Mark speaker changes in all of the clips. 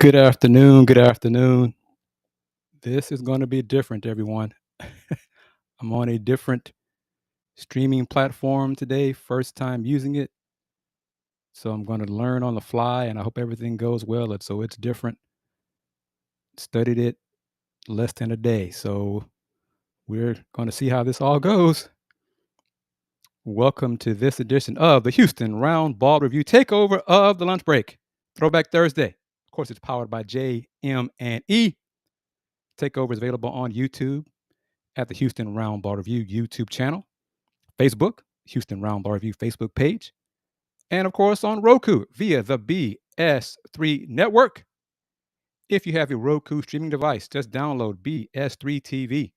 Speaker 1: Good afternoon. Good afternoon. This is going to be different, everyone. I'm on a different streaming platform today, first time using it. So I'm going to learn on the fly, and I hope everything goes well. So it's different. Studied it less than a day. So we're going to see how this all goes. Welcome to this edition of the Houston Roundball Review Takeover of the Lunch Break. Throwback Thursday. Of course, it's powered by JM&E. Takeover is available on YouTube at the Houston Roundball Review YouTube channel, Facebook, Houston Roundball Review Facebook page, and of course on Roku via the BS3 Network. If you have a Roku streaming device, just download BS3 TV.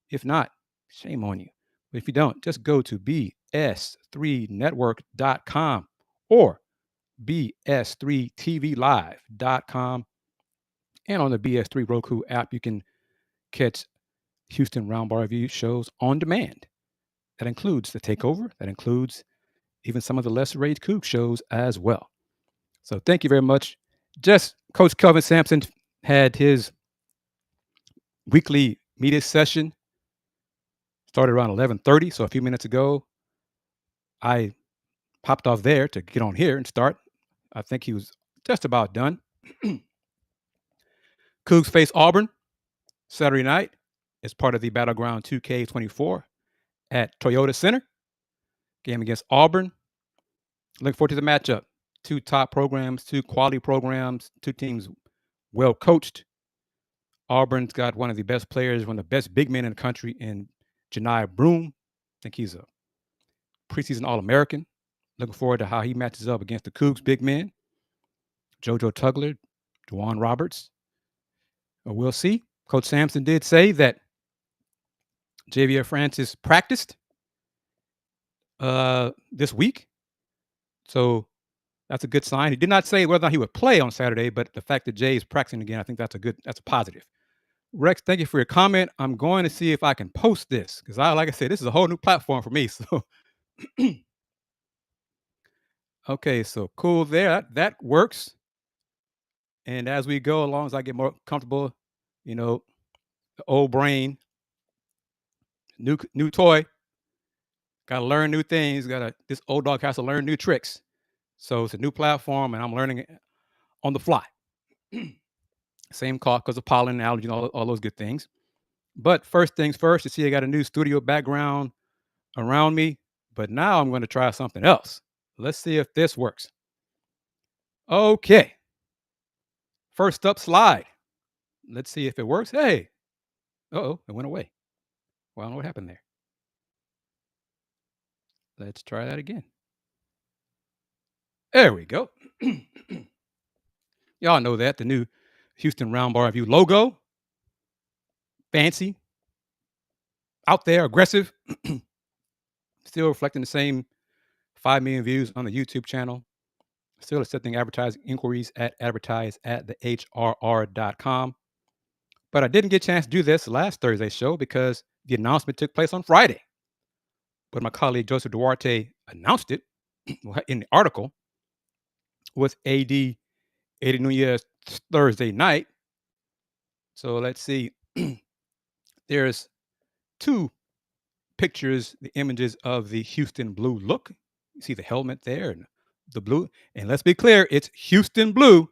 Speaker 1: If not, shame on you. But if you don't, just go to bs3network.com or bs3tvlive.com. And on the BS3 Roku app, you can catch Houston Roundball Review shows on demand. That includes the Takeover. That includes even some of the lesser rated Coug shows as well. So thank you very much. Just Coach Kelvin Sampson had his weekly media session. Started around 11:30. So a few minutes ago, I popped off there to get on here and start. I think he was just about done. Cougs face Auburn Saturday night as part of the Battleground 2K24 at Toyota Center. Game against Auburn. Looking forward to the matchup. Two top programs, two quality programs, two teams well coached. Auburn's got one of the best players, one of the best big men in the country in Janai Broom. I think he's a preseason All-American. Looking forward to how he matches up against the Cougs big men. JoJo Tugler, Juwan Roberts. We'll see. Coach Sampson did say that Javier Francis practiced this week. So that's a good sign. He did not say whether or not he would play on Saturday, but the fact that Jay is practicing again, I think that's a positive. Rex, thank you for your comment. I'm going to see if I can post this because like I said, this is a whole new platform for me. So, okay, so cool there. That works. And as we go along, as I get more comfortable, the old brain, new toy, got to learn new things. This old dog has to learn new tricks. So it's a new platform, and I'm learning it on the fly. Same cause of pollen, allergy, all those good things. But first things first, you see I got a new studio background around me, but now I'm going to try something else. Let's see if this works. Okay. First up, slide. Let's see if it works. Hey. Uh-oh, it went away. Well, I don't know what happened there. Let's try that again. There we go. Y'all know that, the new Houston Roundball Review logo. Fancy. Out there, aggressive. Still reflecting the same 5 million views on the YouTube channel. Still accepting advertising inquiries at advertise@thehrr.com. But I didn't get a chance to do this last Thursday's show because the announcement took place on Friday. But my colleague Joseph Duarte announced it in the article with AD Eddie Nunez Thursday night. So let's see. There's 2 pictures, the images of the Houston blue look. You see the helmet there and the blue. And let's be clear, it's Houston blue.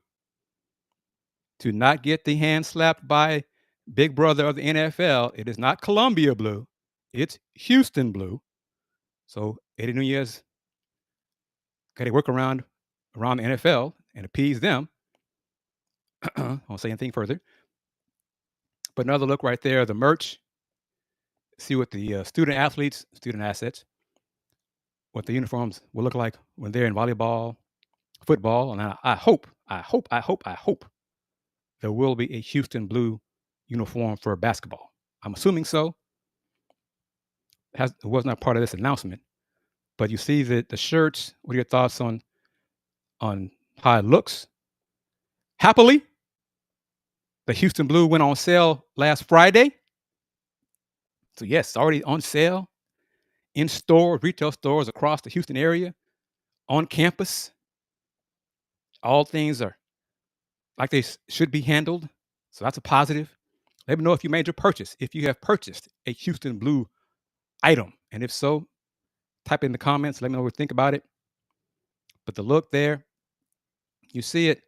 Speaker 1: To not get the hand slapped by Big Brother of the NFL, it is not Columbia blue. It's Houston blue. So Eddie Nunez got to work around the NFL and appease them. I won't say anything further. But another look right there, the merch. See what the student assets, what the uniforms will look like when they're in volleyball, football. And I hope there will be a Houston blue uniform for basketball. I'm assuming so. It was not part of this announcement. But you see the shirts. What are your thoughts on how it looks? Happily, the Houston blue went on sale last Friday. So yes, already on sale in stores, retail stores across the Houston area, on campus. All things are like they should be handled. So that's a positive. Let me know if you made your purchase, if you have purchased a Houston Blue item. And if so, type in the comments. Let me know what you think about it. But the look there, you see it.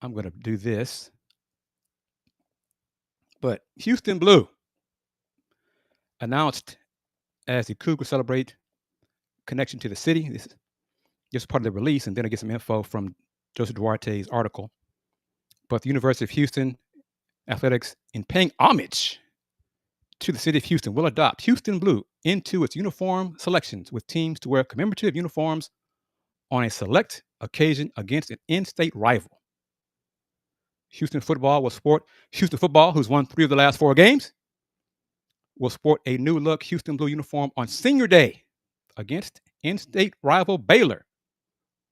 Speaker 1: I'm going to do this. But Houston Blue announced as the Cougars celebrate connection to the city. This is just part of the release, and then I get some info from Joseph Duarte's article. But the University of Houston Athletics, in paying homage to the city of Houston, will adopt Houston Blue into its uniform selections with teams to wear commemorative uniforms on a select occasion against an in-state rival. Houston football, who's won 3 of the last 4 games, will sport a new look Houston Blue uniform on Senior Day against in-state rival Baylor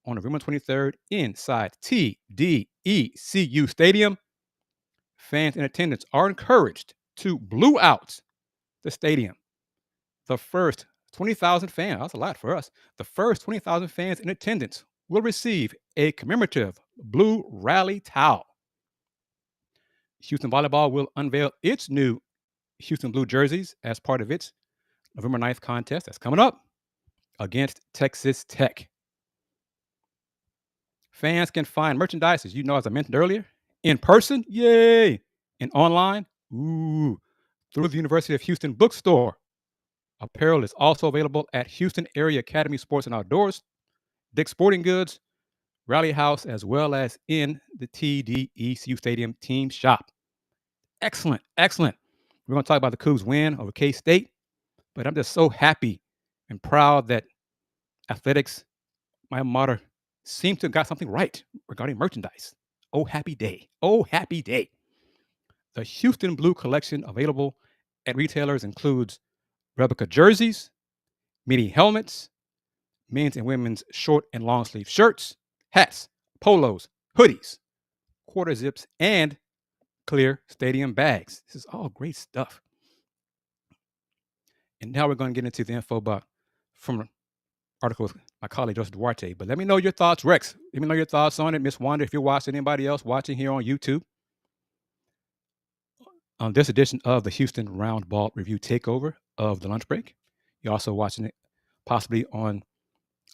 Speaker 1: on November 23rd inside TDECU Stadium. Fans in attendance are encouraged to blue out the stadium. The first 20,000 fans, that's a lot for us, the first 20,000 fans in attendance will receive a commemorative blue rally towel. Houston Volleyball will unveil its new Houston Blue jerseys as part of its November 9th contest that's coming up against Texas Tech. Fans can find merchandise, as you know, as I mentioned earlier, in person, yay, and online, ooh, through the University of Houston bookstore. Apparel is also available at Houston Area Academy Sports and Outdoors, Dick's Sporting Goods, Rally House, as well as in the TDECU Stadium team shop. Excellent, excellent. We're going to talk about the Cougs win over K-State, but I'm just so happy and proud that athletics, my mater, seems to have got something right regarding merchandise. Oh, happy day. Oh, happy day. The Houston Blue collection available at retailers includes replica jerseys, mini helmets, men's and women's short and long sleeve shirts, hats, polos, hoodies, quarter zips, and clear stadium bags. This is all great stuff. And now we're going to get into the info from an article with my colleague Joseph Duarte. But let me know your thoughts, Rex. Let me know your thoughts on it. Miss Wanda, if you're watching, anybody else watching here on YouTube. On this edition of the Houston Roundball Review Takeover of the Lunch Break. You're also watching it possibly on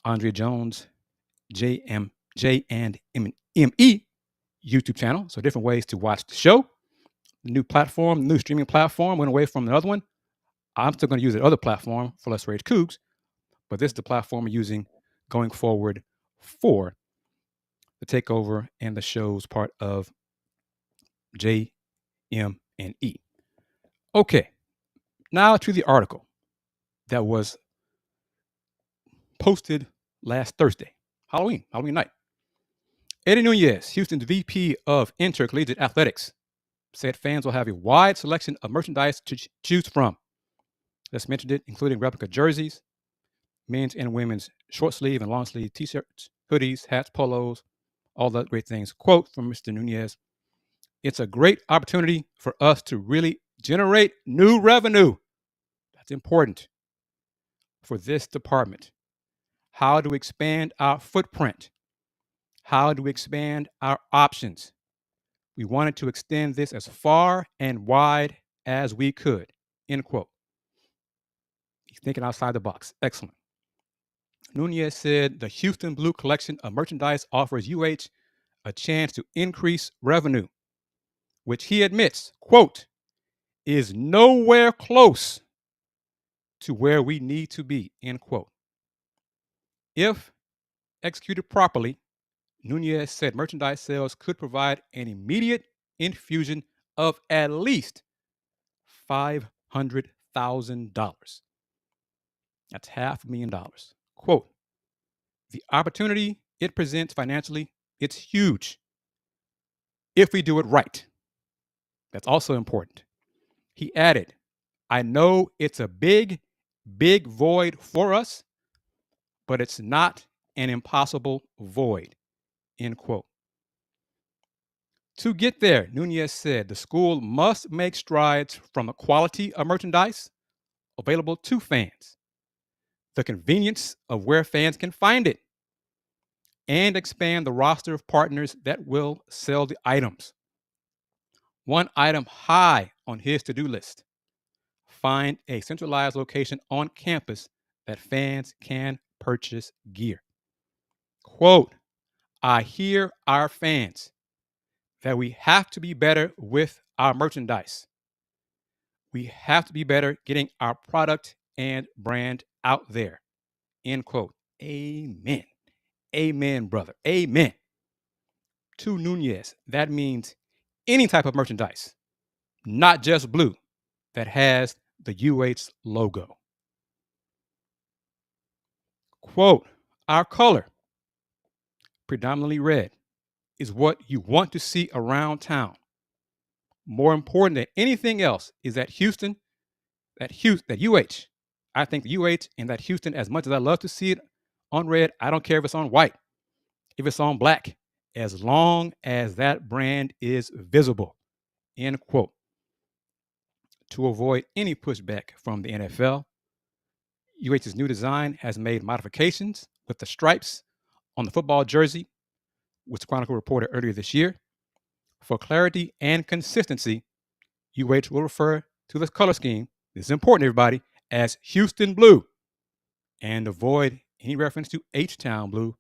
Speaker 1: Andrea Jones' JM&E YouTube channel. So different ways to watch the show. New platform, new streaming platform, went away from the other one. I'm still going to use the other platform for Let's Rage Coogs, but this is the platform we're using going forward for the takeover and the show's part of JM&E. Okay, now to the article that was posted last Thursday, Halloween night. Eddie Nunez, Houston's VP of Intercollegiate Athletics, said fans will have a wide selection of merchandise to choose from. Let's mention it, including replica jerseys, men's and women's short sleeve and long sleeve t-shirts, hoodies, hats, polos, all the great things. Quote from Mr. Nunez, "It's a great opportunity for us to really generate new revenue." That's important for this department. How do we expand our footprint? How do we expand our options? We wanted to extend this as far and wide as we could, end quote. He's thinking outside the box. Excellent. Nunez said the Houston Blue collection of merchandise offers UH a chance to increase revenue, which he admits, quote, is nowhere close to where we need to be, end quote. If executed properly, Nunez said merchandise sales could provide an immediate infusion of at least $500,000. That's $500,000. Quote, the opportunity it presents financially, it's huge if we do it right. That's also important. He added, I know it's a big, big void for us, but it's not an impossible void, end quote. To get there, Nunez said the school must make strides from the quality of merchandise available to fans, the convenience of where fans can find it, and expand the roster of partners that will sell the items. One item high on his to-do list: find a centralized location on campus that fans can purchase gear. Quote, I hear our fans that we have to be better with our merchandise. We have to be better getting our product and brand out there. End quote. Amen. Amen, brother. Amen. To Nunez, that means any type of merchandise, not just blue, that has the UH logo. Quote, our color, predominantly red, is what you want to see around town. More important than anything else is that that UH. I think the UH and that Houston, as much as I love to see it on red, I don't care if it's on white, if it's on black, as long as that brand is visible. End quote. To avoid any pushback from the NFL, UH's new design has made modifications with the stripes on the football jersey, which Chronicle reported earlier this year. For clarity and consistency, UH will refer to this color scheme, this is important, everybody, as Houston Blue, and avoid any reference to H-Town Blue,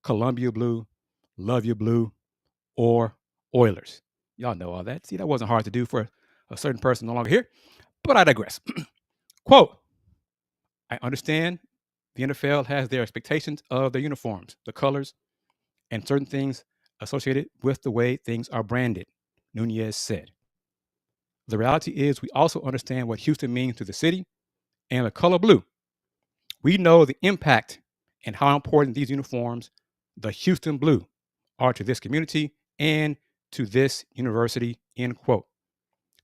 Speaker 1: Columbia Blue, Love You Blue, or Oilers. Y'all know all that. See, that wasn't hard to do for a certain person no longer here, but I digress. Quote, I understand the NFL has their expectations of their uniforms, the colors, and certain things associated with the way things are branded, Nunez said. The reality is we also understand what Houston means to the city and the color blue. We know the impact and how important these uniforms, the Houston Blue, are to this community and to this university, end quote.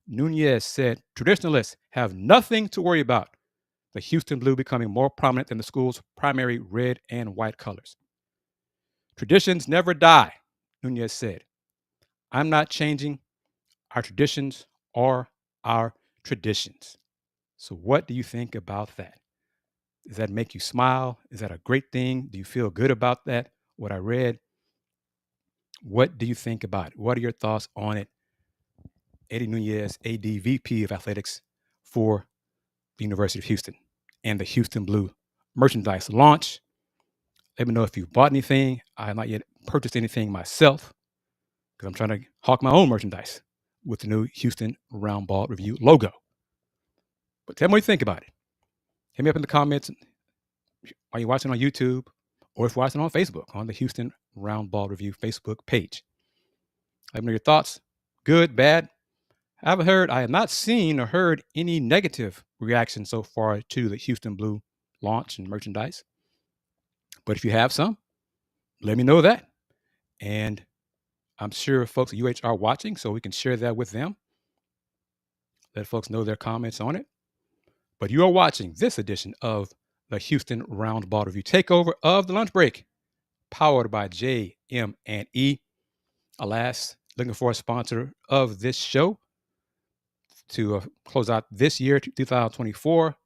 Speaker 1: Nunez said traditionalists have nothing to worry about the Houston Blue becoming more prominent than the school's primary red and white colors. Traditions never die, Nunez said. I'm not changing our traditions or our traditions. So what do you think about that? Does that make you smile? Is that a great thing? Do you feel good about that? What I read? What do you think about it? What are your thoughts on it? Eddie Nunez, AD VP of Athletics for the University of Houston and the Houston Blue merchandise launch. Let me know if you bought anything. I have not yet purchased anything myself because I'm trying to hawk my own merchandise with the new Houston Roundball Review logo. But tell me what you think about it. Hit me up in the comments. Are you watching on YouTube or if you're watching on Facebook on the Houston Roundball Review Facebook page? Let me know your thoughts. Good, bad. I have not seen or heard any negative reaction so far to the Houston Blue launch and merchandise. But if you have some, let me know that. And I'm sure folks at UH are watching, so we can share that with them. Let folks know their comments on it. But you are watching this edition of the Houston Roundball Review Takeover of the Lunch Break, powered by JM&E. Alas, looking for a sponsor of this show to close out this year, 2024,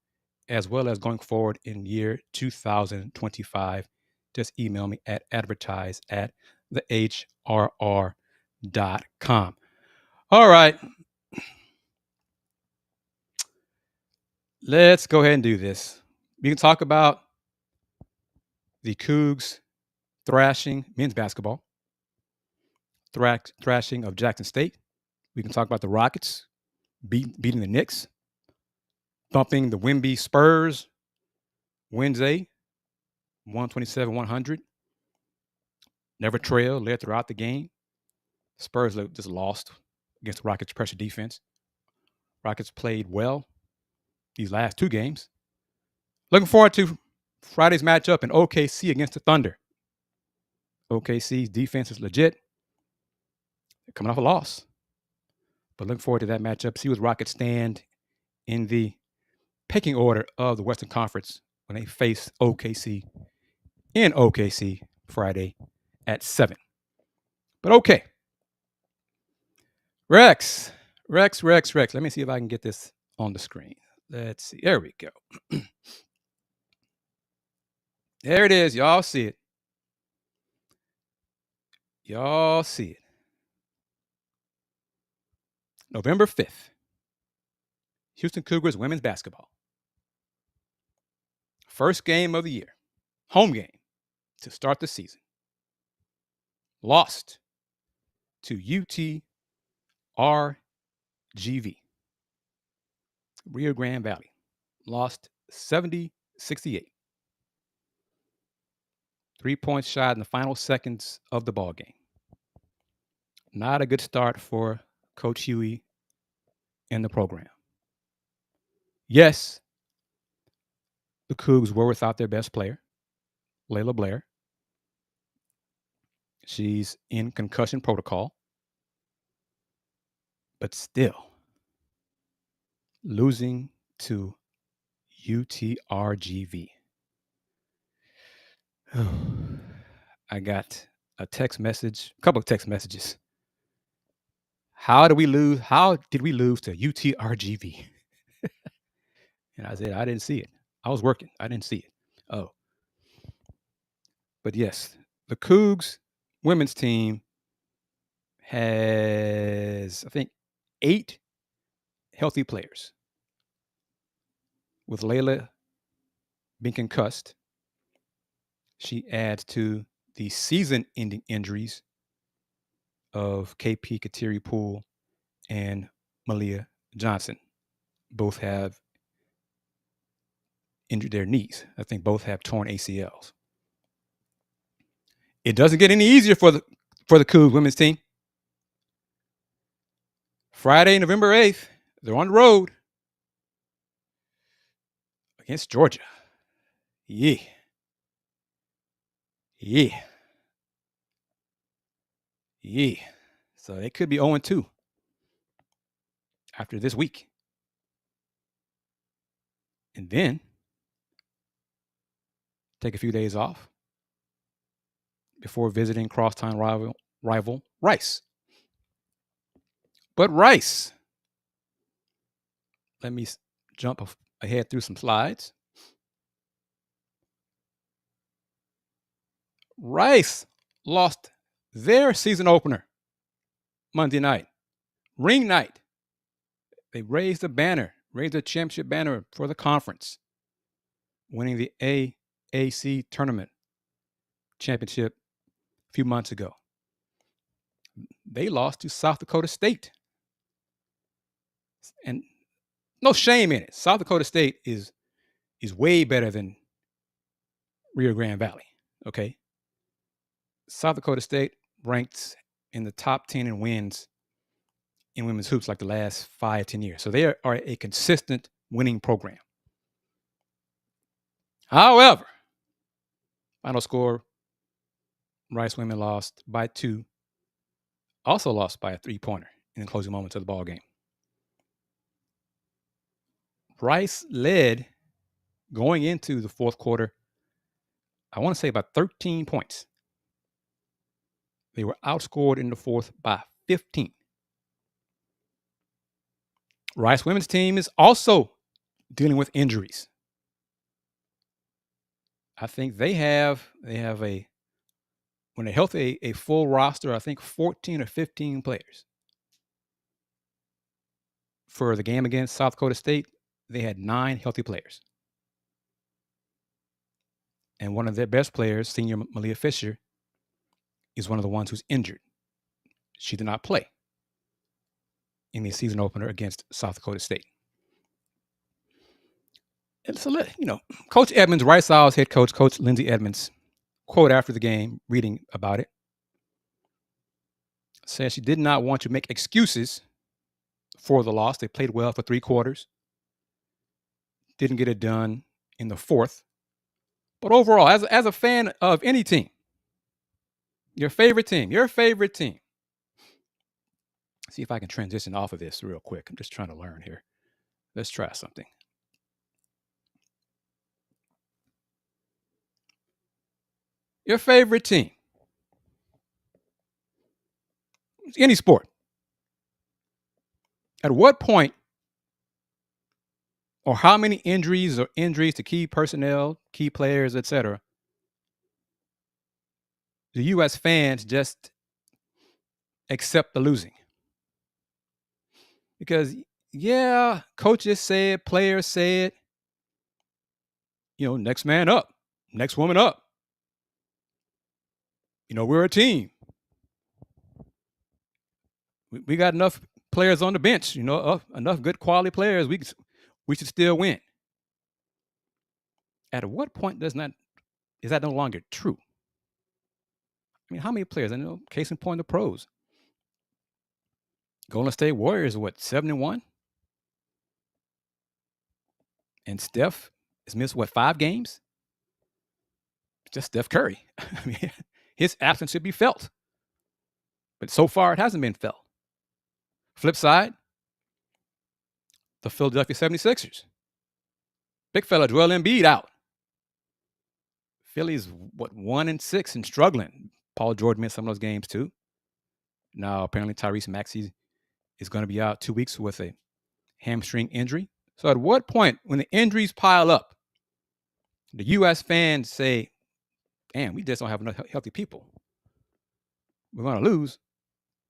Speaker 1: as well as going forward in year 2025. Just email me at advertise@thehrr.com. All right. Let's go ahead and do this. We can talk about the Cougs thrashing men's basketball, thrashing of Jackson State. We can talk about the Rockets beating the Knicks, thumping the Wimby Spurs Wednesday, 127-100. Never trailed, led throughout the game. Spurs just lost against the Rockets' pressure defense. Rockets played well these last two games. Looking forward to Friday's matchup in OKC against the Thunder. OKC's defense is legit. They're coming off a loss. But looking forward to that matchup. See where the Rockets stand in the pecking order of the Western Conference when they face OKC in OKC Friday at 7. But okay. Rex. Let me see if I can get this on the screen. Let's see. There we go. There it is. Y'all see it. Y'all see it. November 5th, Houston Cougars women's basketball. First game of the year. Home game to start the season. Lost to UTRGV, Rio Grande Valley. Lost 70-68. 3 points shot in the final seconds of the ball game. Not a good start for Coach Huey and the program. Yes, the Cougs were without their best player, Layla Blair. She's in concussion protocol. But still, losing to UTRGV. I got a text message, a couple of text messages. How did we lose to UTRGV? And I said, I didn't see it. I was working. I didn't see it. Oh. But yes, the Cougs women's team has, I think, 8 healthy players. With Layla being concussed, she adds to the season-ending injuries of KP Kateri Poole and Malia Johnson. Both have injured their knees. I think both have torn ACLs. It doesn't get any easier for the Cougs women's team. Friday, November 8th, they're on the road against Georgia. Yeah. So they could be 0-2 after this week. And then take a few days off before visiting crosstown rival Rice. But Rice, let me jump ahead through some slides. Rice lost their season opener Monday night, ring night. They raised the championship banner for the conference, winning the AAC tournament championship a few months ago. They lost to South Dakota State. And no shame in it. South Dakota State is way better than Rio Grande Valley, okay? South Dakota State ranked in the top 10 in wins in women's hoops like the last 5-10 years. So they are a consistent winning program. However, final score, Rice women lost by 2, also lost by a 3-pointer in the closing moments of the ball game. Rice led going into the fourth quarter, I want to say about 13 points. They were outscored in the fourth by 15. Rice women's team is also dealing with injuries. I think they have when they healthy, a full roster, I think 14 or 15 players. For the game against South Dakota State, they had 9 healthy players. And one of their best players, senior Malia Fisher, is one of the ones who's injured. She did not play in the season opener against South Dakota State. And so, Coach Edmonds, Rice Owls head coach, Coach Lindsay Edmonds, quote after the game, reading about it, says she did not want to make excuses for the loss. They played well for 3 quarters. Didn't get it done in the fourth. But overall, as a fan of any team, your favorite team. See if I can transition off of this real quick. I'm just trying to learn here. Let's try something. Your favorite team. Any sport. At what point or how many injuries to key personnel, key players, etc., do U.S. fans just accept the losing. Because, yeah, coaches say it, players say it, next man up, next woman up. We're a team. We got enough players on the bench, enough good quality players. We should still win. At what point is that no longer true? I mean, how many players? I know, case in point, the pros. Golden State Warriors are 7-1? And Steph has missed 5 games? Just Steph Curry. I mean, his absence should be felt. But so far, it hasn't been felt. Flip side, the Philadelphia 76ers. Big fella Joel Embiid out. Philly's 1-6 and struggling. Paul George missed some of those games too. Now apparently Tyrese Maxey is going to be out 2 weeks with a hamstring injury. So at what point, when the injuries pile up, the U.S. fans say, "Damn, we just don't have enough healthy people. We're going to lose,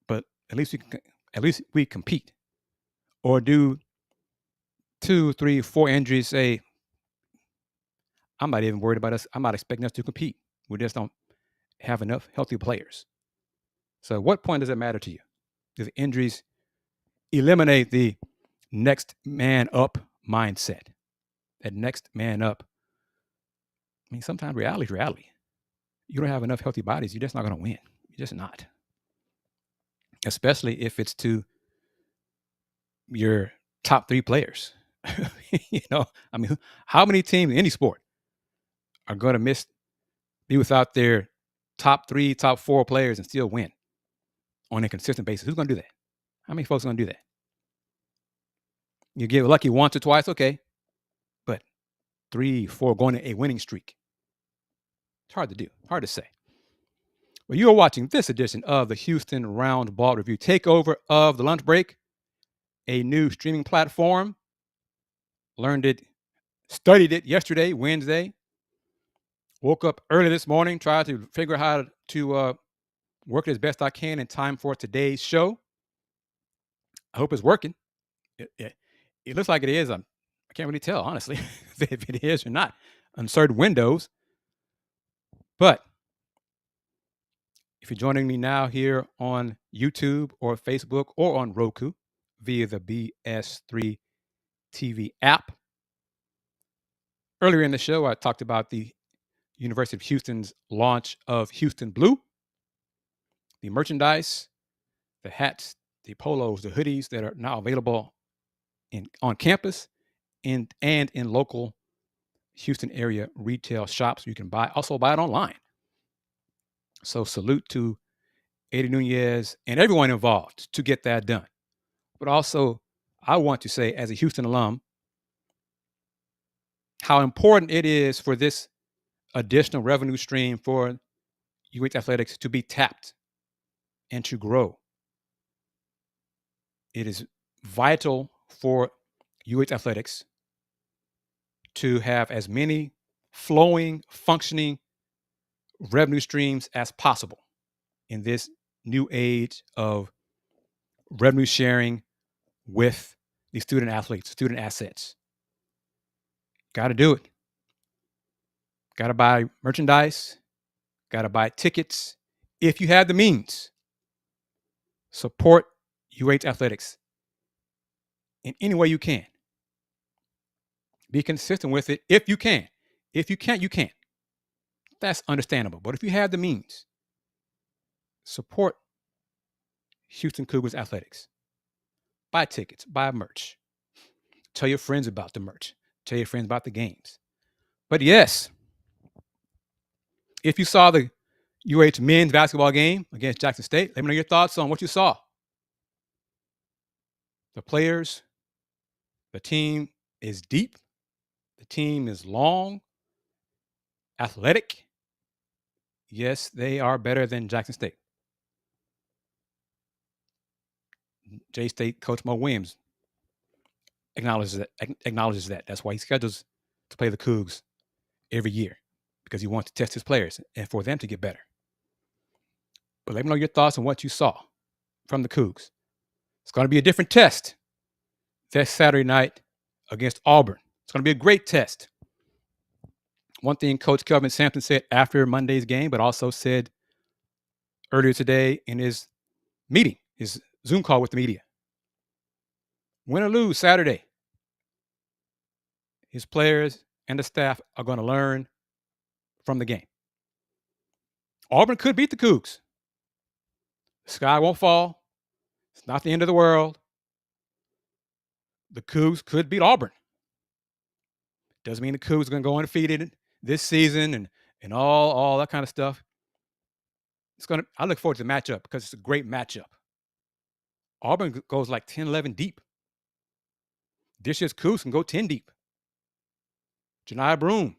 Speaker 1: but at least we compete." Or do 2, 3, 4 injuries say, "I'm not even worried about us. I'm not expecting us to compete. We just don't have enough healthy players." So at what point does it matter to you? Do the injuries eliminate the next man up mindset? That next man up. I mean, sometimes reality is reality. You don't have enough healthy bodies, you're just not going to win. You're just not. Especially if it's to your top 3 players. I mean, how many teams in any sport are going to be without their top 3, top 4 players and still win on a consistent basis? Who's going to do that? How many folks are going to do that? You get lucky once or twice, okay. But 3, 4 going to a winning streak. It's hard to do, hard to say. Well, you are watching this edition of the Houston Roundball Review, Takeover of the Lunch Break, a new streaming platform. Learned it, studied it yesterday, Wednesday. Woke up early this morning, tried to figure out how to work it as best I can in time for today's show. I hope it's working. It looks like it is. I can't really tell, honestly, if it is or not on certain windows. But if you're joining me now here on YouTube or Facebook or on Roku via the BS3 TV app, earlier in the show, I talked about the University of Houston's launch of Houston Blue, the merchandise, the hats, the polos, the hoodies that are now available on campus and in local Houston area retail shops. You can also buy it online. So salute to Eddie Nunez and everyone involved to get that done. But also, I want to say, as a Houston alum, how important it is for this additional revenue stream for UH Athletics to be tapped and to grow. It is vital for UH Athletics to have as many flowing, functioning revenue streams as possible in this new age of revenue sharing with the student athletes, student assets. Got to do it. Got to buy merchandise. Got to buy tickets. If you have the means, support UH Athletics in any way you can. Be consistent with it if you can. If you can't, you can't. That's understandable. But if you have the means, support Houston Cougars Athletics. Buy tickets, buy merch. Tell your friends about the merch. Tell your friends about the games. But yes, if you saw the UH men's basketball game against Jackson State, let me know your thoughts on what you saw. The players, the team is deep. The team is long, athletic. Yes, they are better than Jackson State. J-State coach Mo Williams acknowledges that. That's why he schedules to play the Cougs every year, because he wants to test his players and for them to get better. But let me know your thoughts on what you saw. from the Cougs. It's going to be a different test this Saturday night against Auburn. It's going to be a great test. One thing Coach Kelvin Sampson said after Monday's game, but also said earlier today in his meeting, his Zoom call with the media. Win or lose Saturday, his players and the staff are going to learn from the game. Auburn could beat the Cougs. The sky won't fall. It's not the end of the world. The Cougs could beat Auburn. Doesn't mean the Cougs are going to go undefeated this season and all that kind of stuff. I look forward to the matchup because it's a great matchup. Auburn goes like 10, 11 deep. This year's Cougs can go 10 deep. Janai Broom,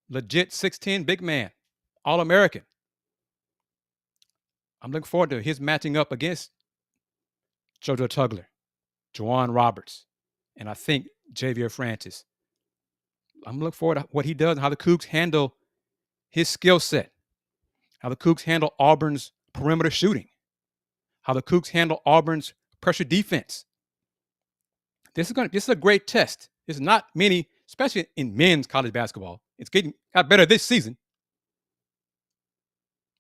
Speaker 1: legit 6'10" big man, All-American. I'm looking forward to his matching up against JoJo Tugler, Juwan Roberts, and I think Javier Francis. I'm looking forward to what he does and how the Cougs handle his skill set, how the Cougs handle Auburn's perimeter shooting, how the Cougs handle Auburn's pressure defense. This is a great test. There's not many, especially in men's college basketball. It's got better this season,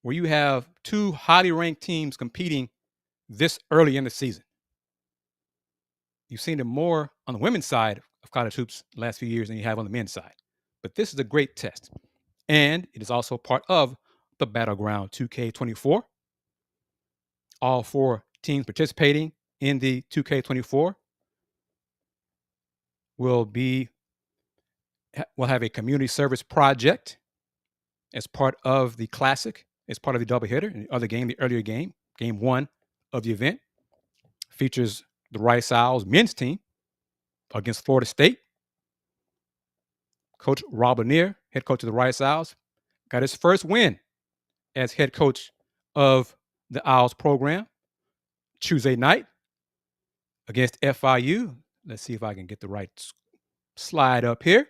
Speaker 1: where you have two highly ranked teams competing this early in the season. You've seen it more on the women's side of college hoops the last few years than you have on the men's side. But this is a great test. And it is also part of the Battleground 2K24. All 4 teams participating in the 2K24 will have a community service project as part of the classic, as part of the doubleheader. And the earlier game 1 of the event, features the Rice Owls men's team against Florida State. Coach Rob Lanier, head coach of the Rice Owls, got his first win as head coach of the Owls program Tuesday night against FIU. Let's see if I can get the right slide up here.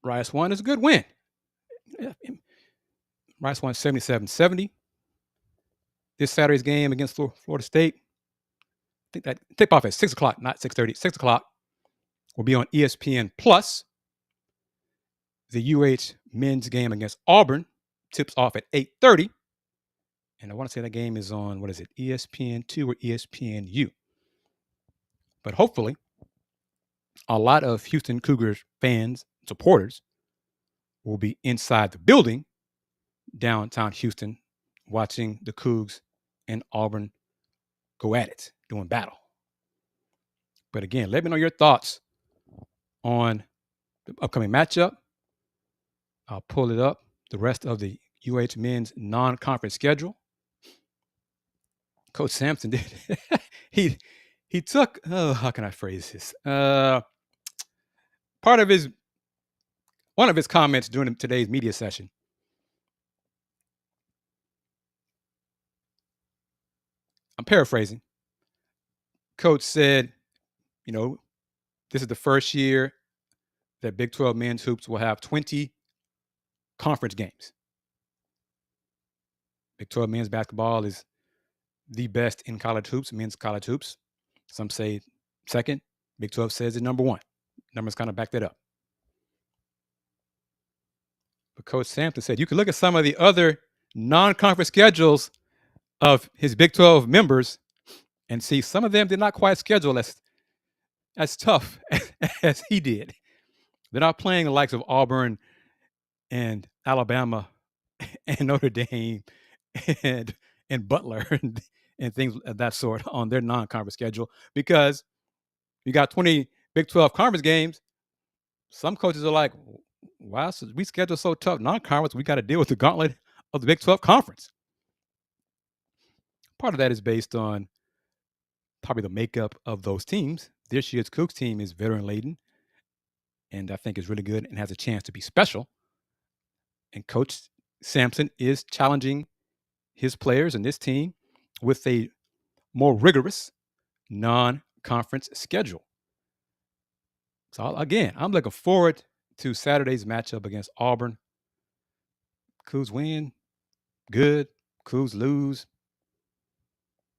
Speaker 1: Rice won. Is a good win. Rice won 77-70. This Saturday's game against Florida State, I think that tip off at 6 o'clock, not 6:30. 6 o'clock will be on ESPN Plus. The UH men's game against Auburn tips off at 8:30. And I want to say that game is on, ESPN2 or ESPNU. But hopefully, a lot of Houston Cougars fans, supporters, will be inside the building downtown Houston watching the Cougs and Auburn go at it, doing battle. But again, let me know your thoughts on the upcoming matchup. I'll pull it up, the rest of the UH men's non-conference schedule. Coach Sampson did. he took, how can I phrase this? One of his comments during today's media session. I'm paraphrasing. Coach said, this is the first year that Big 12 men's hoops will have 20 conference games. Big 12 men's basketball is the best in college hoops, men's college hoops. Some say second. Big 12 says it's number 1. Numbers kind of back that up. But Coach Sampson said you can look at some of the other non-conference schedules of his Big 12 members and see some of them did not quite schedule as tough as he did. They're not playing the likes of Auburn and Alabama and Notre Dame and Butler and things of that sort on their non-conference schedule, because you got 20 Big 12 conference games. Some coaches are like, wow, so we schedule so tough non-conference, we got to deal with the gauntlet of the Big 12 conference. Part of that is based on probably the makeup of those teams. This year's Cougs team is veteran-laden, and I think is really good and has a chance to be special. And Coach Sampson is challenging his players and this team with a more rigorous non-conference schedule. So again, I'm looking forward to Saturday's matchup against Auburn. Cougs win, good. Coogs lose,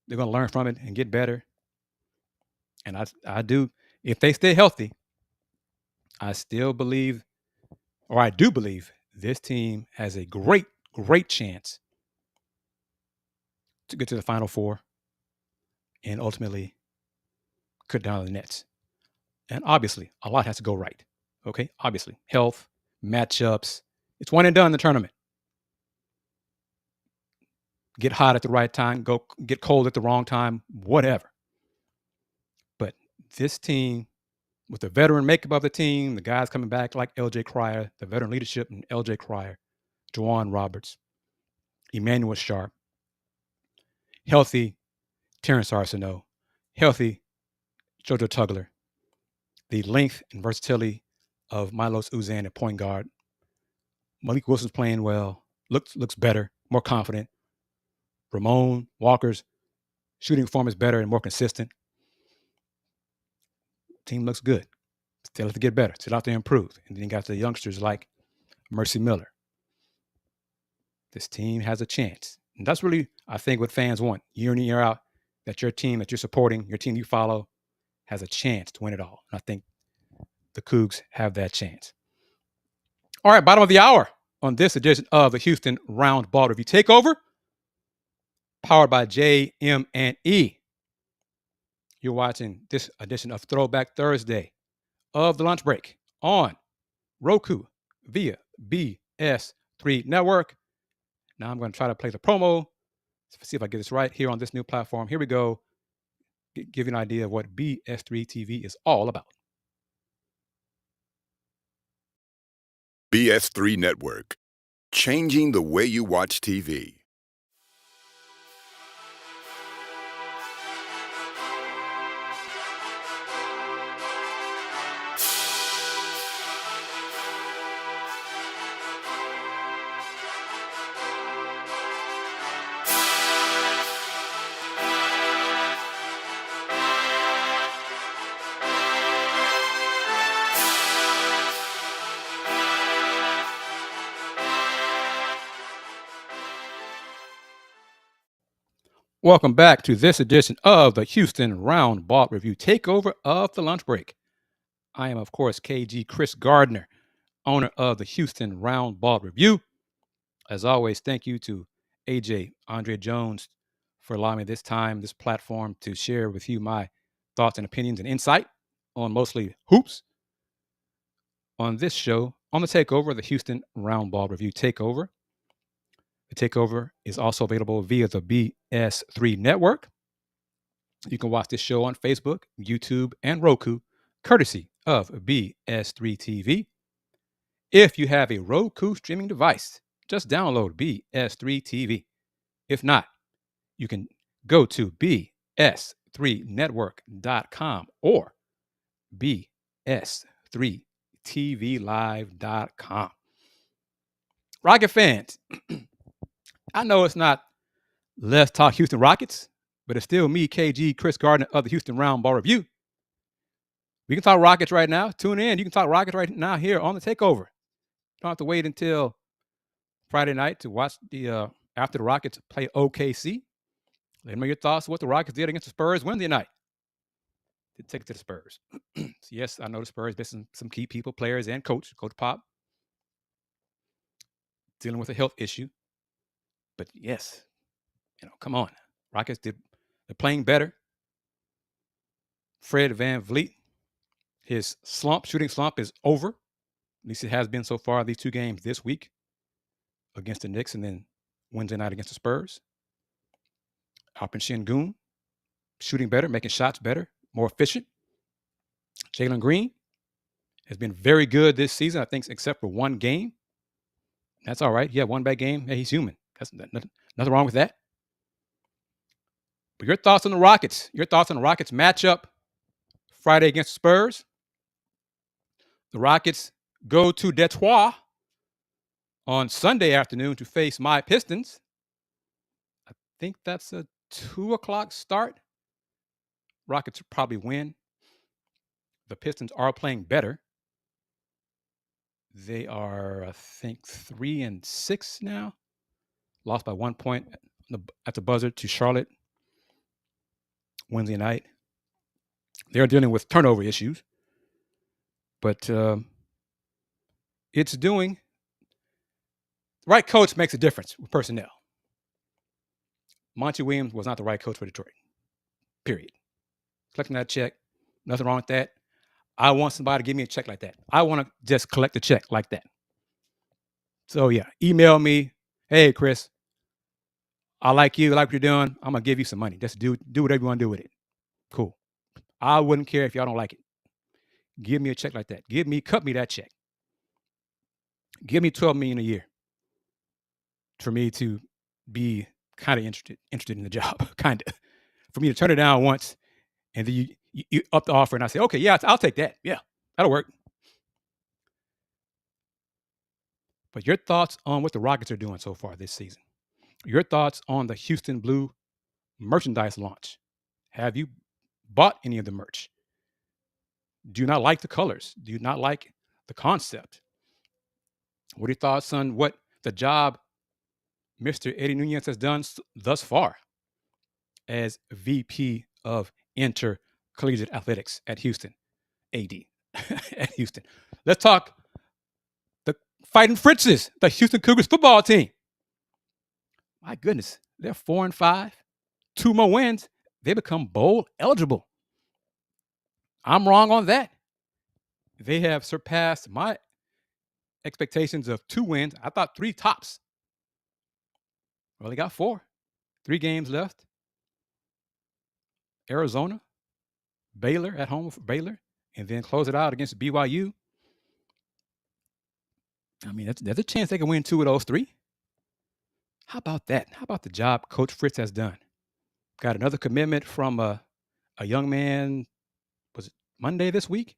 Speaker 1: they're going to learn from it and get better. And I do, if they stay healthy, I still believe, or I do believe, this team has a great, great chance to get to the Final Four and ultimately cut down the nets. And obviously, a lot has to go right. Okay, obviously, health, matchups. It's one and done in the tournament. Get hot at the right time, go get cold at the wrong time, whatever. But this team, with the veteran makeup of the team, the guys coming back like LJ Cryer, the veteran leadership in LJ Cryer, Juwan Roberts, Emmanuel Sharp, healthy Terrence Arsenault, healthy Jojo Tugler, the length and versatility of Milos Uzan at point guard. Malik Wilson's playing well, looks better, more confident. Ramon Walker's shooting form is better and more consistent. Team looks good. Still have to get better. Still have to improve. And then you got the youngsters like Mercy Miller. This team has a chance. And that's really, I think, what fans want year in and year out, that your team that you're supporting, your team you follow, has a chance to win it all. And I think the Cougs have that chance. All right, bottom of the hour on this edition of the Houston Roundball Review Takeover, powered by JM&E. You're watching this edition of Throwback Thursday of the Lunch Break on ROKU via BS3 Network. Now I'm going to try to play the promo, see if I get this right here on this new platform. Here we go. Give you an idea of what BS3 TV is all about.
Speaker 2: BS3 Network, changing the way you watch TV.
Speaker 1: Welcome back to this edition of the Houston Roundball Review Takeover of the Lunch Break. I am, of course, KG Kris Gardner, owner of the Houston Roundball Review. As always, thank you to AJ Andre Jones for allowing me this platform to share with you my thoughts and opinions and insight on mostly hoops. On this show, on the Takeover, the Houston Roundball Review Takeover. The Takeover is also available via the BS3 Network. You can watch this show on Facebook, YouTube, and Roku, courtesy of BS3 TV. If you have a Roku streaming device, just download BS3 TV. If not, you can go to bs3network.com or bs3tvlive.com. Rocket fans, I know it's not Let's Talk Houston Rockets, but it's still me, KG, Kris Gardner of the Houston Roundball Review. We can talk Rockets right now. Tune in. You can talk Rockets right now here on the Takeover. Don't have to wait until Friday night to watch the after the Rockets play OKC. Let me know your thoughts on what the Rockets did against the Spurs Wednesday night. Did take it to the Spurs. So yes, I know the Spurs missing some key people, players, and Coach Pop, dealing with a health issue. But yes, come on. Rockets they're playing better. Fred VanVleet, his shooting slump is over. At least it has been so far, these two games this week against the Knicks and then Wednesday night against the Spurs. Alperen Sengun, shooting better, making shots better, more efficient. Jalen Green has been very good this season, I think, except for one game. That's all right. Yeah, one bad game. Hey, he's human. That's nothing wrong with that. But your thoughts on the Rockets? Your thoughts on the Rockets matchup Friday against the Spurs? The Rockets go to Detroit on Sunday afternoon to face my Pistons. I think that's a 2:00 start. Rockets probably win. The Pistons are playing better. They are, I think, 3-6 now. Lost by 1 point at the buzzer to Charlotte Wednesday night. They're dealing with turnover issues, but it's doing. The right coach makes a difference with personnel. Monty Williams was not the right coach for Detroit. Period. Collecting that check, nothing wrong with that. I want somebody to give me a check like that. I want to just collect a check like that. So yeah, email me. Hey, Kris, I like you. I like what you're doing. I'm gonna give you some money. Just do whatever you want to do with it. Cool. I wouldn't care if y'all don't like it. Give me a check like that. Cut me that check. Give me $12 million a year for me to be kind of interested in the job. Kind of. For me to turn it down once, and then you up the offer, and I say, okay, yeah, I'll take that. Yeah, that'll work. But your thoughts on what the Rockets are doing so far this season? Your thoughts on the Houston Blue merchandise launch? Have you bought any of the merch? Do you not like the colors? Do you not like the concept? What are your thoughts on what the job Mr. Eddie Nunez has done thus far as VP of Intercollegiate Athletics at Houston, AD at Houston? Let's talk the Fighting Fritzes, the Houston Cougars football team. My goodness, they're 4-5, 2 more wins. They become bowl eligible. I'm wrong on that. They have surpassed my expectations of 2 wins. I thought 3 tops. Well, they got 4. 3 games left. Arizona, Baylor at home for Baylor, and then close it out against BYU. I mean, there's a chance they can win 2 of those 3. How about that? How about the job Coach Fritz has done? Got another commitment from a young man, was it Monday this week?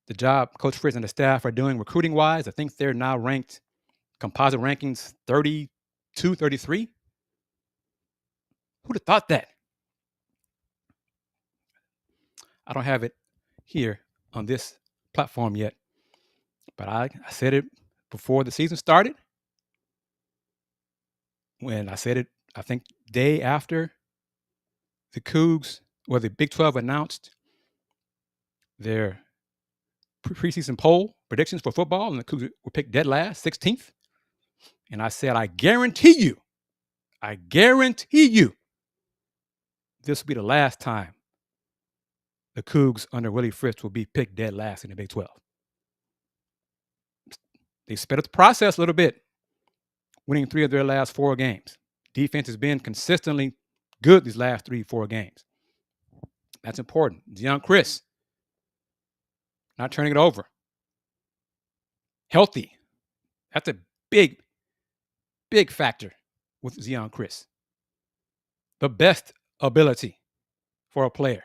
Speaker 1: The job Coach Fritz and the staff are doing recruiting-wise, I think they're now ranked, composite rankings 32, 33. Who'd have thought that? I don't have it here on this platform yet, but I said it before the season started. When I said it, I think day after the Cougs, or the Big 12 announced their preseason poll predictions for football, and the Cougs were picked dead last, 16th. And I said, I guarantee you, this will be the last time the Cougs under Willie Fritz will be picked dead last in the Big 12. They sped up the process a little bit, winning 3 of their last 4 games. Defense has been consistently good these last 3-4 games. That's important. Young Kris, not turning it over. Healthy. That's a big, big factor with Zion Kris. The best ability for a player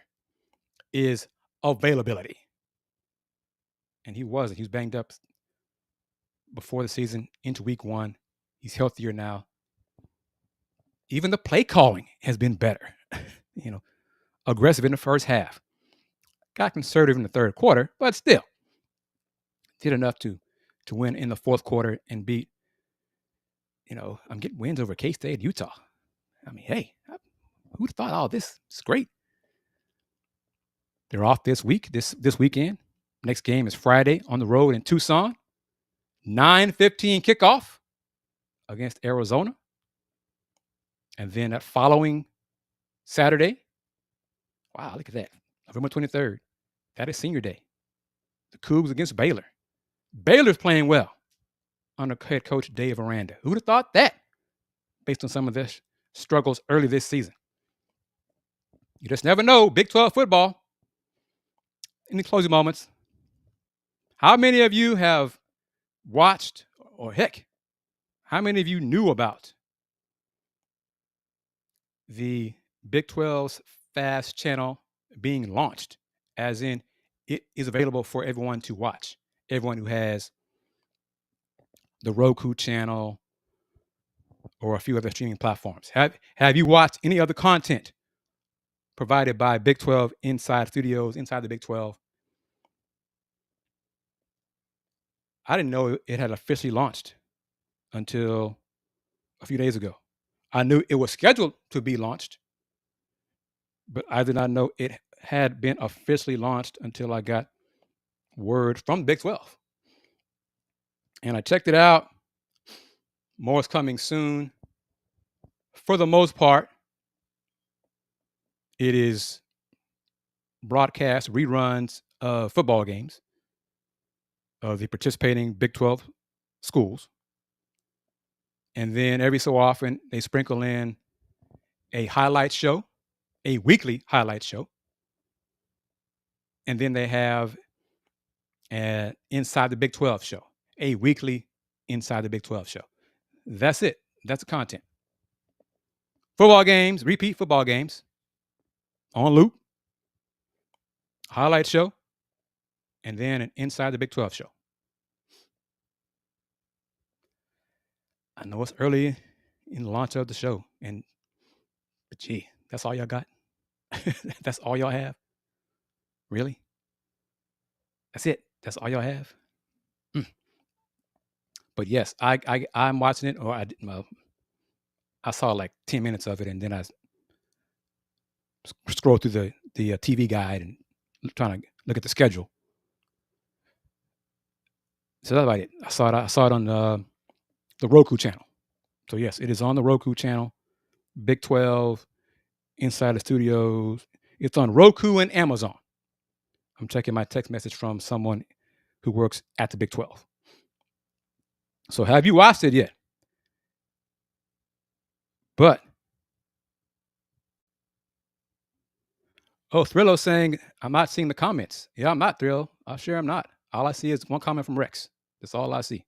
Speaker 1: is availability. And he wasn't. He was banged up before the season into week 1. He's healthier now. Even the play calling has been better. Aggressive in the first half. Got conservative in the third quarter, but still did enough to win in the fourth quarter and beat, I'm getting wins over K-State, Utah. I mean, hey, who'd have thought all this is great? They're off this week, this weekend. Next game is Friday on the road in Tucson. 9:15 kickoff against Arizona. And then that following Saturday, wow, look at that, November 23rd. That is senior day. The Cougs against Baylor. Baylor's playing well under head coach Dave Aranda. Who'd have thought that based on some of their struggles early this season? You just never know. Big 12 football. Any closing moments? How many of you have watched, or heck, how many of you knew about the Big 12's FAST channel being launched, as in it is available for everyone to watch? Everyone who has the Roku channel or a few other streaming platforms. Have you watched any other content provided by Big 12 inside studios, inside the Big 12? I didn't know it had officially launched until a few days ago. I knew it was scheduled to be launched, but I did not know it had been officially launched until I got word from Big 12. And I checked it out. More is coming soon. For the most part, it is broadcast reruns of football games of the participating Big 12 schools. And then every so often, they sprinkle in a highlight show, a weekly highlight show. And then they have an Inside the Big 12 show, a weekly Inside the Big 12 show. That's it. That's the content. Football games, repeat football games on loop, highlight show, and then an Inside the Big 12 show. I know it's early in the launch of the show, but gee, that's all y'all got? That's all y'all have? Really? That's it? That's all y'all have? But yes, I'm watching it, or I saw like 10 minutes of it, and then I scrolled through the TV guide and trying to look at the schedule. So that's about it. I saw it on the ROKU channel. So yes, it is on the ROKU channel. Big 12, Inside the Studios. It's on Roku and Amazon. I'm checking my text message from someone who works at the Big 12. So have you watched it yet? But Thrillo's saying I'm not seeing the comments. Yeah, I'm not, Thrill. I'm sure I'm not. All I see is one comment from Rex. That's all I see.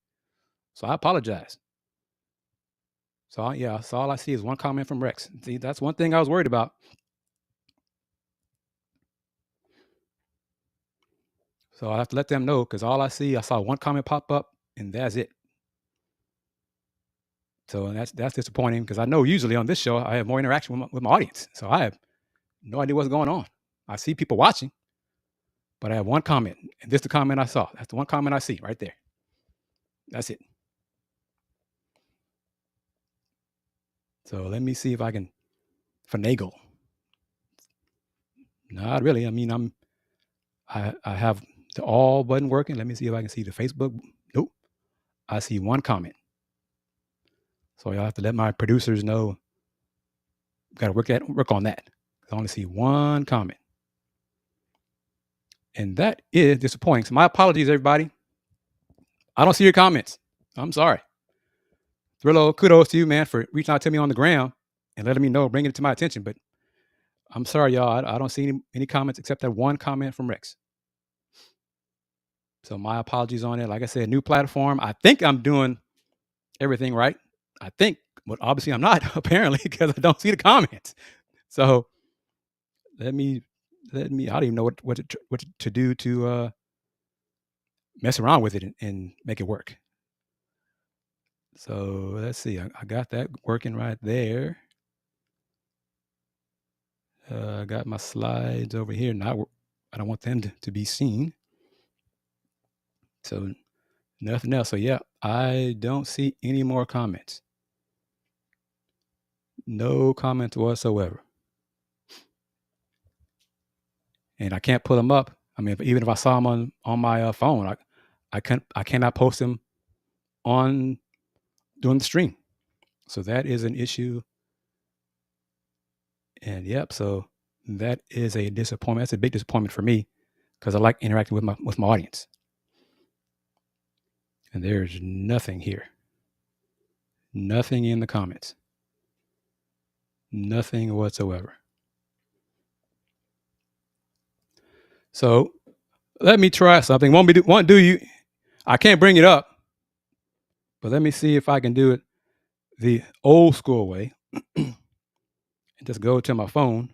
Speaker 1: So I apologize. So all I see is one comment from Rex. See, that's one thing I was worried about. So I have to let them know, because all I saw one comment pop up, and that's it. So that's disappointing, because I know usually on this show I have more interaction with my audience. So I have no idea what's going on. I see people watching, but I have one comment, and this is the comment I saw. That's the one comment I see right there. That's it. So let me see if I can finagle. Not really. I mean, I have the all button working. Let me see if I can see the Facebook. Nope. I see one comment. So y'all have to let my producers know. Got to work on that. I only see one comment. And that is disappointing. So my apologies, everybody. I don't see your comments. I'm sorry. Thrillo, kudos to you, man, for reaching out to me on the ground and letting me know, bringing it to my attention. But I'm sorry, y'all. I don't see any comments except that one comment from Rex. So my apologies on it. Like I said, new platform. I think I'm doing everything right. I think, but obviously I'm not, apparently, because I don't see the comments. So let me. I don't even know what to do to mess around with it and make it work. So let's see. I got that working right there. I got my slides over here. Now I don't want them to be seen. So nothing else. So yeah, I don't see any more comments. No comments whatsoever. And I can't pull them up. I mean, even if I saw them on my phone, I cannot post them on during the stream. So that is an issue. And yep, so that is a disappointment. That's a big disappointment for me, because I like interacting with my audience. And there's nothing here. Nothing in the comments. Nothing whatsoever. So let me try something. Won't do you. I can't bring it up, but let me see if I can do it the old school way. And just go to my phone,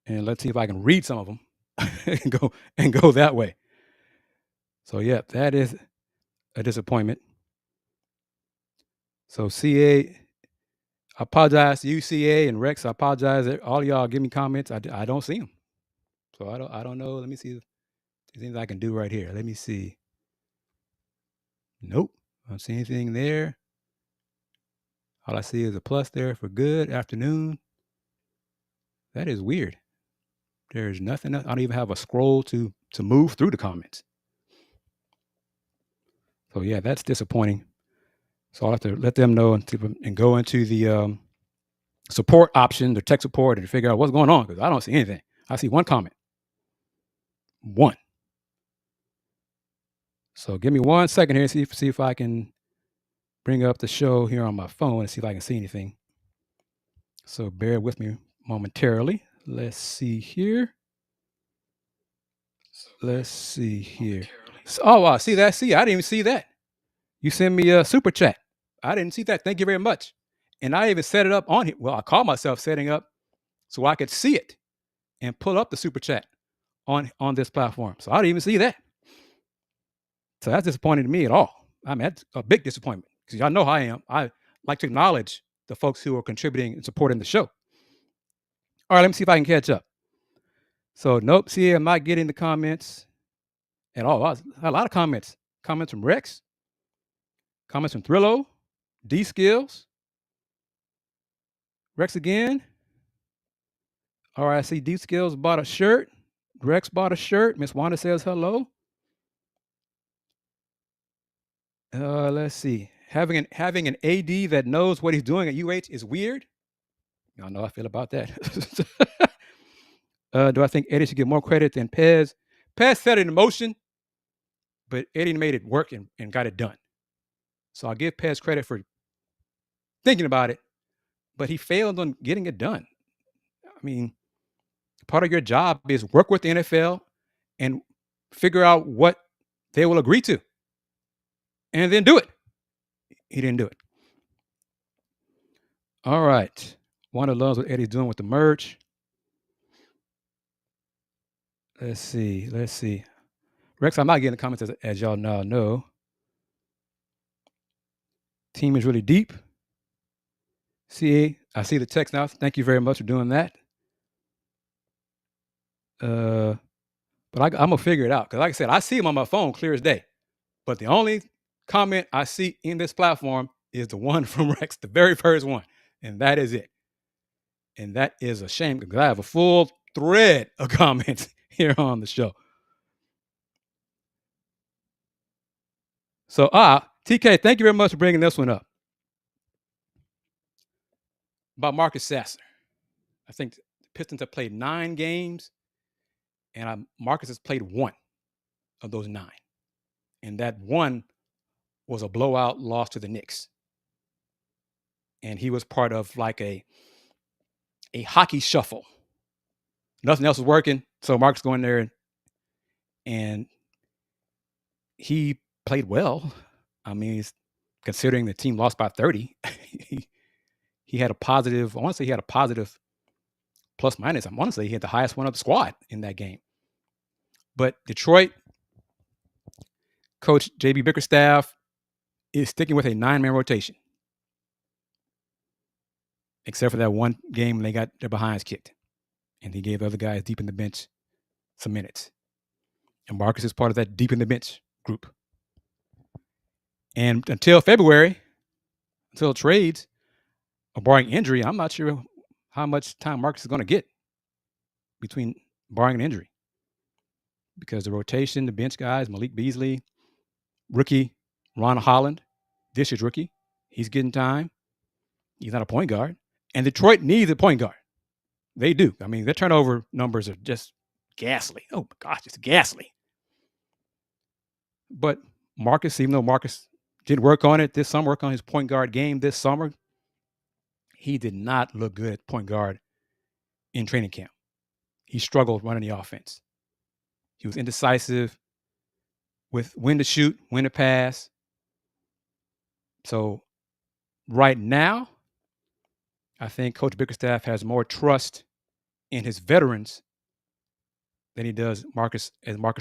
Speaker 1: and let's see if I can read some of them and go that way. So yeah, that is a disappointment. So CA, I apologize to you, CA, and Rex. I apologize. All of y'all give me comments. I don't see them. So I don't know. Let me see if there's anything I can do right here. Let me see. Nope. I don't see anything there. All I see is a plus there for good afternoon. That is weird. There's nothing else. I don't even have a scroll to move through the comments. So yeah, that's disappointing. So I'll have to let them know and go into the support option, the tech support, and figure out what's going on because I don't see anything. I see one comment. One. So give me 1 second here and see if I can bring up the show here on my phone and see if I can see anything. So bear with me momentarily. Let's see here. Let's see here. Oh, see that? See, I didn't even see that. You send me a super chat. I didn't see that. Thank you very much. And I even set it up on here. Well, I call myself setting up so I could see it and pull up the super chat on this platform. So I didn't even see that. So that's disappointing to me at all. I mean, that's a big disappointment because y'all know how I am. I like to acknowledge the folks who are contributing and supporting the show. All right, let me see if I can catch up. So nope, see, I'm not getting the comments at all. A lot of comments. Comments from Rex. Comments from Thrillo. D Skills. Rex again. All right, I see D Skills bought a shirt. Rex bought a shirt. Miss Wanda says hello. Let's see. Having an AD that knows what he's doing at UH is weird. Y'all know how I feel about that. Do I think Eddie should get more credit than Pez? Pez set it in motion, but Eddie made it work and got it done. So I'll give Pez credit for thinking about it, but he failed on getting it done. I mean, part of your job is work with the NFL and figure out what they will agree to and then do it. He didn't do it. All right. Wanda loves what Eddie's doing with the merch. Let's see. Rex, I'm not getting the comments as y'all now know. Team is really deep. See, I see the text now. Thank you very much for doing that. But I'm gonna figure it out because, like I said, I see them on my phone clear as day. But the only comment I see in this platform is the one from Rex, the very first one, and that is it. And that is a shame because I have a full thread of comments here on the show. So, TK, thank you very much for bringing this one up about Marcus Sasser. I think the Pistons have played 9 games, and Marcus has played 1 of those 9. And that 1 was a blowout loss to the Knicks. And he was part of like a hockey shuffle. Nothing else was working, so Marcus going there and he played well. I mean, considering the team lost by 30, he had a positive, I want to say he had a positive plus minus. I want to say he had the highest one of the squad in that game. But Detroit coach JB Bickerstaff is sticking with a 9-man rotation. Except for that one game when they got their behinds kicked. And he gave the other guys deep in the bench some minutes. And Marcus is part of that deep in the bench group. And until February, until trades, or barring injury, I'm not sure how much time Marcus is going to get between barring an injury. Because the rotation, the bench guys, Malik Beasley, rookie Ron Holland, this year's rookie, he's getting time. He's not a point guard. And Detroit needs a point guard. They do. I mean, their turnover numbers are just ghastly. Oh, my gosh, it's ghastly. But Marcus, even though Marcus did work on it this summer, work on his point guard game this summer, he did not look good at point guard in training camp. He struggled running the offense. He was indecisive with when to shoot, when to pass. So right now, I think Coach Bickerstaff has more trust in his veterans than he does Marcus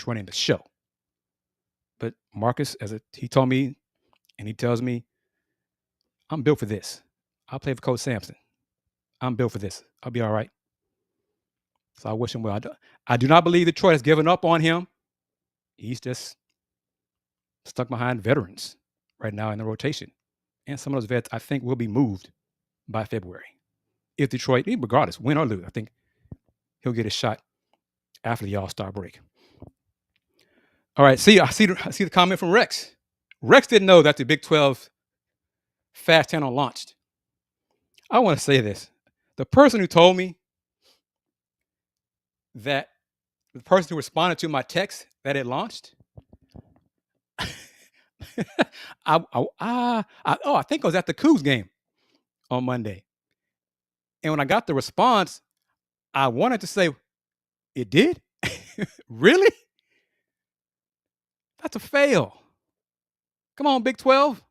Speaker 1: running the show. But Marcus, he told me, and he tells me, I'm built for this. I'll play for Coach Sampson. I'm built for this. I'll be all right. So I wish him well. I do not believe Detroit has given up on him. He's just stuck behind veterans right now in the rotation. And some of those vets, I think, will be moved by February. If Detroit, regardless, win or lose, I think he'll get a shot after the All-Star break. All right, I see the comment from Rex. Rex didn't know that the Big 12 Fast Channel launched. I want to say this. The person who told me that the person who responded to my text that it launched, I think I was at the Coogs game on Monday. And when I got the response, I wanted to say, it did? Really? That's a fail. Come on, Big 12.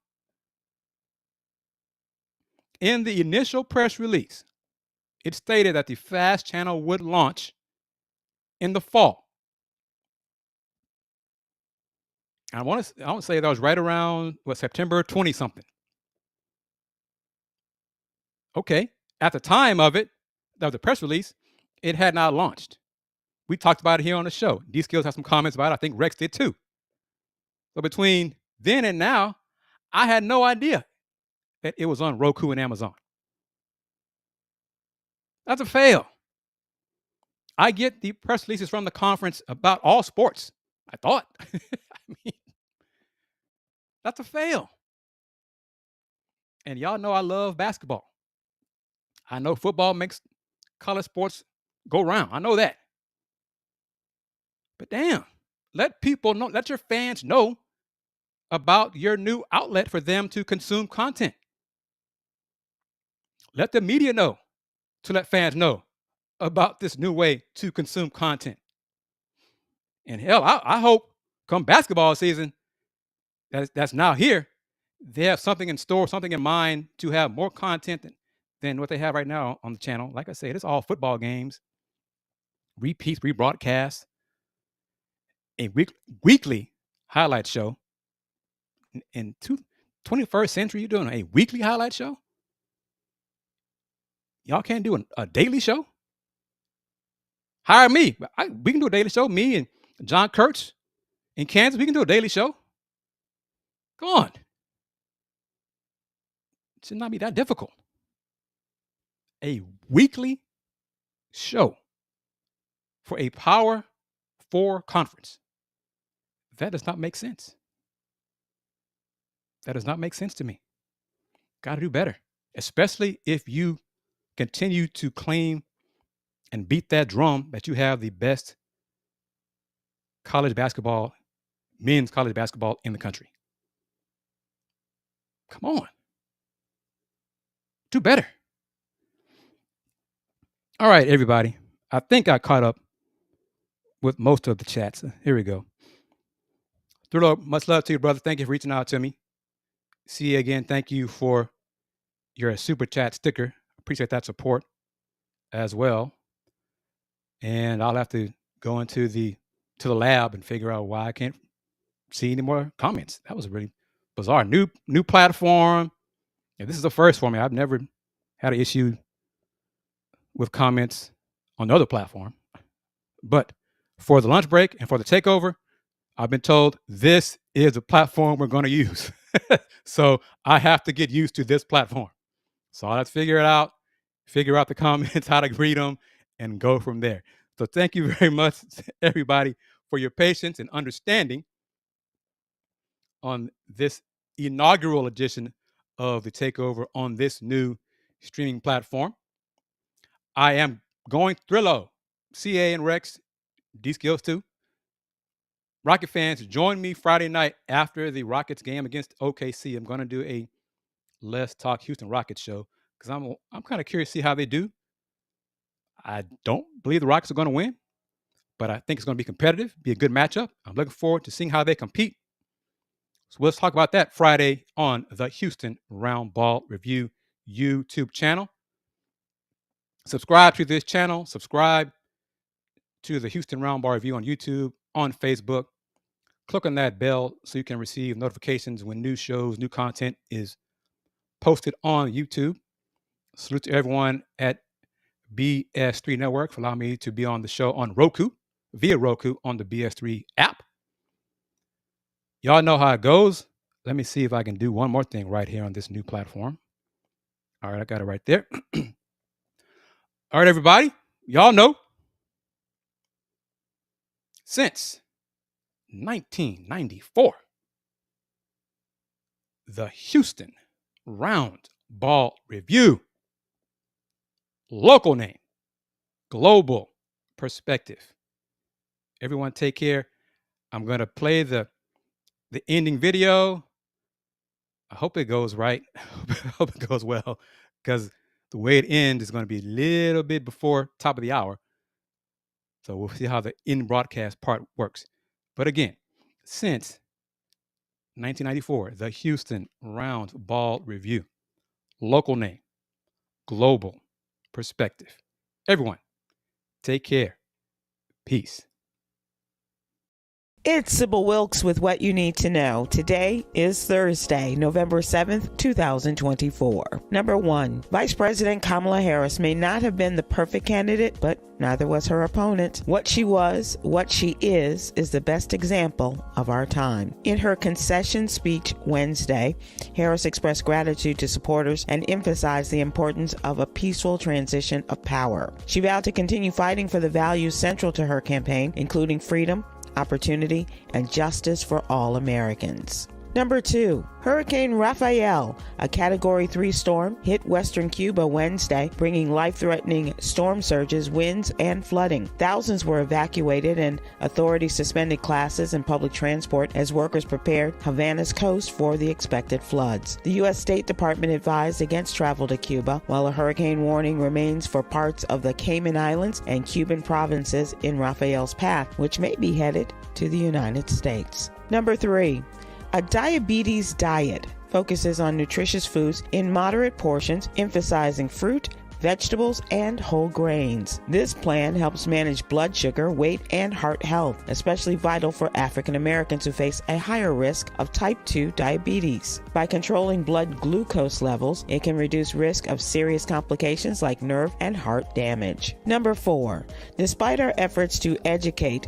Speaker 1: In the initial press release, it stated that the Fast Channel would launch in the fall. I want to say that was right around September 20 something. Okay. At the time of it, that was the press release, it had not launched. We talked about it here on the show. D Skills had some comments about it. I think Rex did too. So between then and now, I had no idea that it was on Roku and Amazon. That's a fail. I get the press releases from the conference about all sports. I thought. I mean, that's a fail. And y'all know I love basketball. I know football makes college sports go round. I know that. But damn, let people know, let your fans know about your new outlet for them to consume content. Let the media know to let fans know about this new way to consume content. And hell, I hope come basketball season that's now here, they have something in store, something in mind to have more content than what they have right now on the channel. Like I said, it's all football games, repeats, rebroadcasts, a weekly highlight show. In 21st century, you're doing a weekly highlight show? Y'all can't do a daily show? Hire me. We can do a daily show. Me and John Kurtz in Kansas, we can do a daily show. Come on. It should not be that difficult. A weekly show for a Power 4 conference. That does not make sense. That does not make sense to me. Got to do better, especially if you continue to claim and beat that drum that you have the best college basketball, men's college basketball in the country. Come on. Do better. All right, everybody. I think I caught up with most of the chats. Here we go. Thurlow, much love to you, brother. Thank you for reaching out to me. See you again. Thank you for your super chat sticker. Appreciate that support as well. And I'll have to go into the lab and figure out why I can't see any more comments. That was really bizarre. New platform. And this is the first for me. I've never had an issue with comments on the other platform. But for the lunch break and for the takeover, I've been told this is the platform we're going to use. So I have to get used to this platform. So I'll have to figure out the comments, how to read them, and go from there. So thank you very much, everybody, for your patience and understanding on this inaugural edition of the Takeover on this new streaming platform. I am going Thrillo, CA and Rex, D Skills too. Rocket fans, join me Friday night after the Rockets game against OKC. I'm going to do a Let's Talk Houston Rockets show because I'm kind of curious to see how they do. I don't believe the Rockets are going to win, but I think it's going to be competitive, be a good matchup. I'm looking forward to seeing how they compete. So let's talk about that Friday on the Houston Roundball Review YouTube channel. Subscribe to this channel. Subscribe to the Houston Roundball Review on YouTube, on Facebook. Click on that bell so you can receive notifications when new shows, new content is posted on YouTube. Salute to everyone at BS3 Network for allowing me to be on the show on ROKU, via ROKU on the BS3 app. Y'all know how it goes. Let me see if I can do one more thing right here on this new platform. All right, I got it right there. All right, everybody, y'all know since 1994, the Houston Roundball Review, local name, global perspective. Everyone take care. I'm going to play the ending video. I hope it goes right. I hope it goes well, because the way it ends is going to be a little bit before top of the hour. So we'll see how the in broadcast part works. But again, since 1994, the Houston Roundball Review, local name, global perspective. Everyone, take care. Peace.
Speaker 3: It's Sybil Wilkes with what you need to know. Today is Thursday, November 7th, 2024. Number 1, Vice President Kamala Harris may not have been the perfect candidate, but neither was her opponent. What she was, what she is the best example of our time. In her concession speech Wednesday, Harris expressed gratitude to supporters and emphasized the importance of a peaceful transition of power. She vowed to continue fighting for the values central to her campaign, including freedom, opportunity, and justice for all Americans. Number 2, Hurricane Rafael, a Category 3 storm, hit western Cuba Wednesday, bringing life-threatening storm surges, winds, and flooding. Thousands were evacuated and authorities suspended classes and public transport as workers prepared Havana's coast for the expected floods. The U.S. State Department advised against travel to Cuba, while a hurricane warning remains for parts of the Cayman Islands and Cuban provinces in Rafael's path, which may be headed to the United States. Number 3, a diabetes diet focuses on nutritious foods in moderate portions, emphasizing fruit, vegetables, and whole grains. This plan helps manage blood sugar, weight, and heart health, especially vital for African Americans who face a higher risk of type 2 diabetes. By controlling blood glucose levels, it can reduce risk of serious complications like nerve and heart damage. Number 4, despite our efforts to educate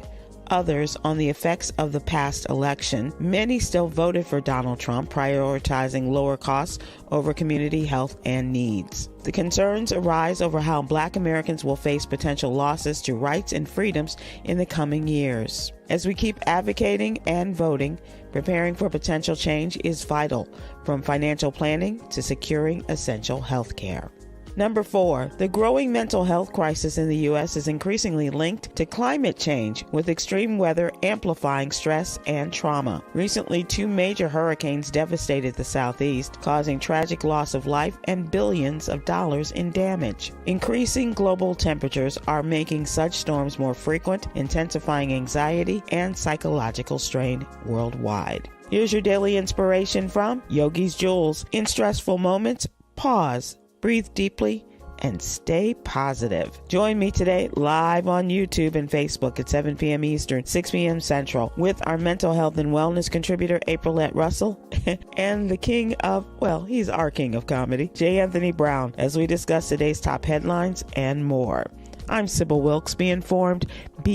Speaker 3: others on the effects of the past election, many still voted for Donald Trump, prioritizing lower costs over community health and needs. The concerns arise over how Black Americans will face potential losses to rights and freedoms in the coming years. As we keep advocating and voting, preparing for potential change is vital, from financial planning to securing essential health care. Number 4, the growing mental health crisis in the U.S. is increasingly linked to climate change, with extreme weather amplifying stress and trauma. Recently, 2 major hurricanes devastated the Southeast, causing tragic loss of life and billions of dollars in damage. Increasing global temperatures are making such storms more frequent, intensifying anxiety and psychological strain worldwide. Here's your daily inspiration from Yogi's Jewels. In stressful moments, pause, breathe deeply, and stay positive. Join me today live on YouTube and Facebook at 7 p.m. Eastern, 6 p.m. Central, with our mental health and wellness contributor, Aprilette Russell, and the king of, well, he's our king of comedy, J. Anthony Brown, as we discuss today's top headlines and more. I'm Sybil Wilkes. Be informed, be